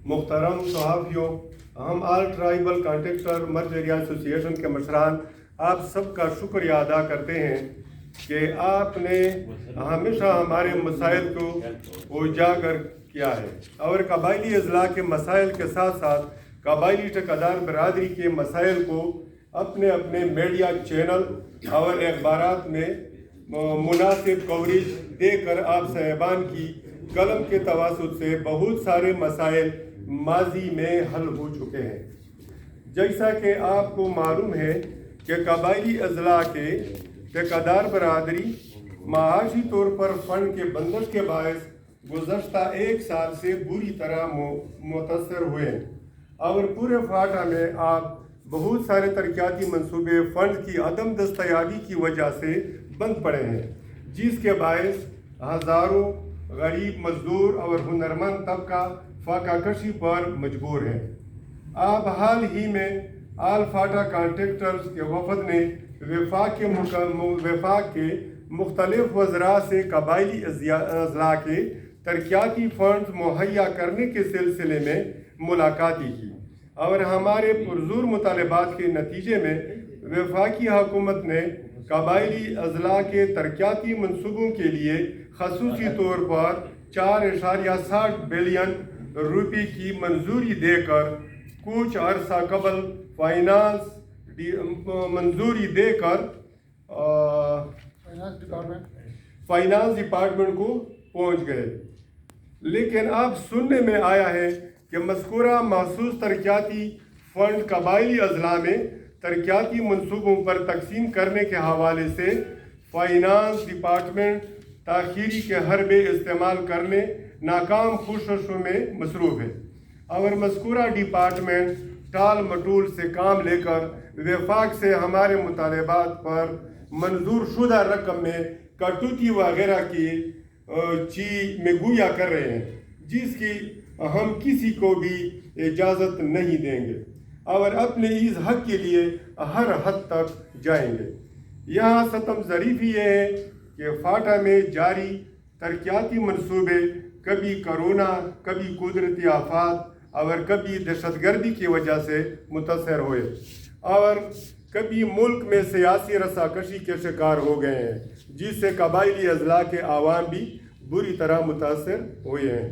محترم صحافیوں، ہم آل ٹرائبل کانٹریکٹر مرج ایریا ایسوسی ایشن کے مشران آپ سب کا شکریہ ادا کرتے ہیں کہ آپ نے ہمیشہ ہمارے مسائل کو اجاگر کیا ہے اور قبائلی اضلاع کے مسائل کے ساتھ ساتھ قبائلی ٹھیکیدار برادری کے مسائل کو اپنے اپنے میڈیا چینل اور اخبارات میں مناسب کوریج دے کر آپ صاحبان کی قلم کے توسط سے بہت سارے مسائل ماضی میں حل ہو چکے ہیں۔ جیسا کہ آپ کو معلوم ہے کہ قبائلی اضلاع کے ٹھیکیدار برادری معاشی طور پر فنڈ کے بندش کے باعث گزشتہ ایک سال سے بری طرح متاثر ہوئے ہیں اور پورے فاٹا میں آپ بہت سارے ترقیاتی منصوبے فنڈ کی عدم دستیابی کی وجہ سے بند پڑے ہیں، جس کے باعث ہزاروں غریب مزدور اور ہنرمند طبقہ فاقہ کشی پر مجبور ہے۔ آپ حال ہی میں آل فاٹا کانٹریکٹرز کے وفد نے وفاق کے مختلف وزراء سے قبائلی اضلاع کے ترقیاتی فنڈز مہیا کرنے کے سلسلے میں ملاقاتیں کی اور ہمارے پرزور مطالبات کے نتیجے میں وفاقی حکومت نے قبائلی اضلاع کے ترقیاتی منصوبوں کے لیے خصوصی طور پر 4.60 بلین روپے کی منظوری دے کر کچھ عرصہ قبل فائنانس ڈپارٹمنٹ کو پہنچ گئے، لیکن اب سننے میں آیا ہے کہ مذکورہ مخصوص ترقیاتی فنڈ قبائلی اضلاع میں ترقیاتی منصوبوں پر تقسیم کرنے کے حوالے سے فائنانس ڈپارٹمنٹ تاخیری کے حربے استعمال کرنے ناکام کوششوں میں مصروف ہے اور مذکورہ ڈپارٹمنٹ ٹال مٹول سے کام لے کر وفاق سے ہمارے مطالبات پر منظور شدہ رقم میں کٹوتی وغیرہ کی میں گویا کر رہے ہیں، جس کی ہم کسی کو بھی اجازت نہیں دیں گے اور اپنے اس حق کے لیے ہر حد تک جائیں گے۔ یہاں ستم ظریفی یہ ہے کہ فاٹا میں جاری ترقیاتی منصوبے کبھی کرونا، کبھی قدرتی آفات اور کبھی دہشت گردی کی وجہ سے متاثر ہوئے اور کبھی ملک میں سیاسی رساکشی کے شکار ہو گئے ہیں، جس سے قبائلی اضلاع کے عوام بھی بری طرح متاثر ہوئے ہیں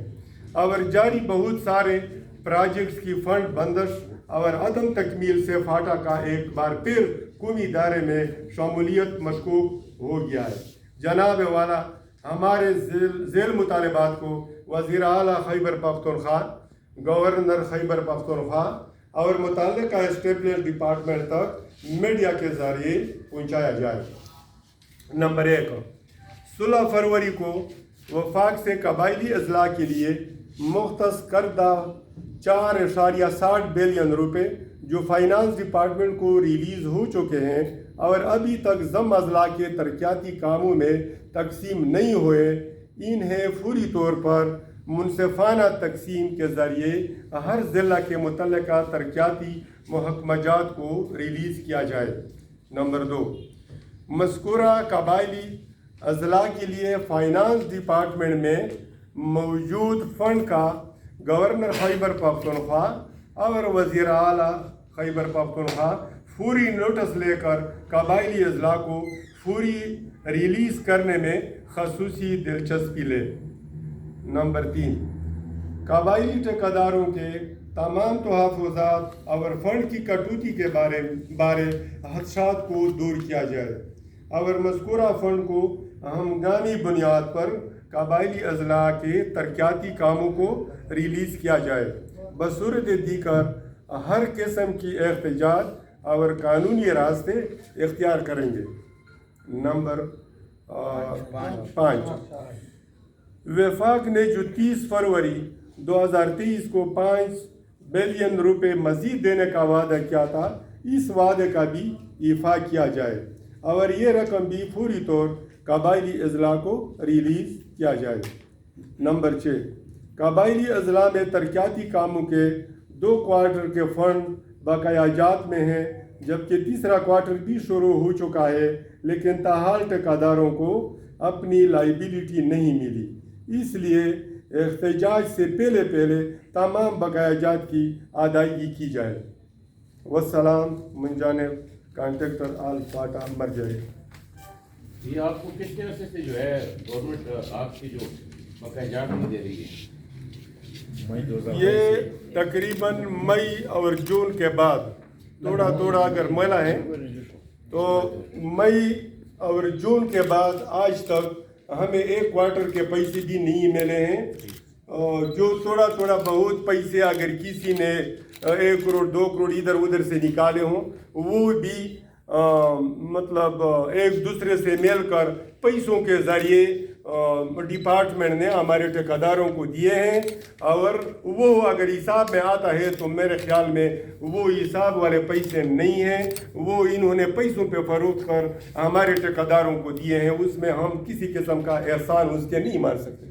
اور جاری بہت سارے پروجیکٹس کی فنڈ بندش اور عدم تکمیل سے فاٹا کا ایک بار پھر قومی دائرے میں شمولیت مشکوک ہو گیا ہے۔ جناب والا، ہمارے ذیل مطالبات کو وزیر اعلیٰ خیبر پختونخوا، گورنر خیبر پختونخوا اور متعلقہ اسٹیبلش ڈپارٹمنٹ تک میڈیا کے ذریعے پہنچایا جائے۔ نمبر 1، 16 فروری کو وفاق سے قبائلی اضلاع کے لیے مختص کردہ 4.60 بلین روپے جو فائنانس ڈپارٹمنٹ کو ریلیز ہو چکے ہیں اور ابھی تک ضم اضلاع کے ترقیاتی کاموں میں تقسیم نہیں ہوئے، انہیں فوری طور پر منصفانہ تقسیم کے ذریعے ہر ضلع کے متعلقہ ترقیاتی محکمہ جات کو ریلیز کیا جائے۔ نمبر 2، مذکورہ قبائلی اضلاع کے لیے فائنانس ڈپارٹمنٹ میں موجود فنڈ کا گورنر خیبر پختونخوا اور وزیر اعلیٰ خیبر پختونخوا فوری نوٹس لے کر قبائلی اضلاع کو فوری ریلیز کرنے میں خصوصی دلچسپی لے۔ نمبر 3، قبائلی ٹھیکیداروں کے تمام تحفظات اور فنڈ کی کٹوتی کے بارے خدشات کو دور کیا جائے اور مذکورہ فنڈ کو ہنگامی بنیاد پر قبائلی اضلاع کے ترقیاتی کاموں کو ریلیز کیا جائے، بصورت دیگر ہر قسم کی احتجاج اور قانونی راستے اختیار کریں گے۔ نمبر 5، وفاق نے جو 30 فروری 2023 کو 5 بلین روپے مزید دینے کا وعدہ کیا تھا، اس وعدے کا بھی ایفا کیا جائے اور یہ رقم بھی فوری طور قبائلی اضلاع کو ریلیز کیا جائے۔ نمبر 6، قبائلی اضلاع میں ترقیاتی کاموں کے 2 کوارٹر کے فنڈ بقایا جات میں ہیں، جبکہ تیسرا کوارٹر بھی شروع ہو چکا ہے، لیکن تاحال ٹھیکیداروں کو اپنی لائبلٹی نہیں ملی، اس لیے احتجاج سے پہلے تمام بقایا جات کی ادائیگی کی جائے۔ والسلام من جانب کانٹریکٹر آل فاٹا مرجعی۔ یہ آپ کو کتنے عرصے سے جو ہے گورنمنٹ آپ کی جو بقایا جات نہیں دے رہی ہے؟ یہ تقریباً مئی اور جون کے بعد تھوڑا اگر ملا ہے تو مئی اور جون کے بعد آج تک ہمیں ایک کوارٹر کے پیسے بھی نہیں ملے ہیں۔ جو تھوڑا بہت پیسے اگر کسی نے 1 کروڑ 2 کروڑ ادھر ادھر سے نکالے ہوں وہ بھی مطلب ایک دوسرے سے مل کر پیسوں کے ذریعے ڈپارٹمنٹ نے ہمارے ٹھیکیداروں کو دیے ہیں، اور وہ اگر حساب میں آتا ہے تو میرے خیال میں وہ حساب والے پیسے نہیں ہیں، وہ انہوں نے پیسوں پہ فروخت کر ہمارے ٹھیکیداروں کو دیے ہیں۔ اس میں ہم کسی قسم کا احسان اس کے نہیں مار سکتے۔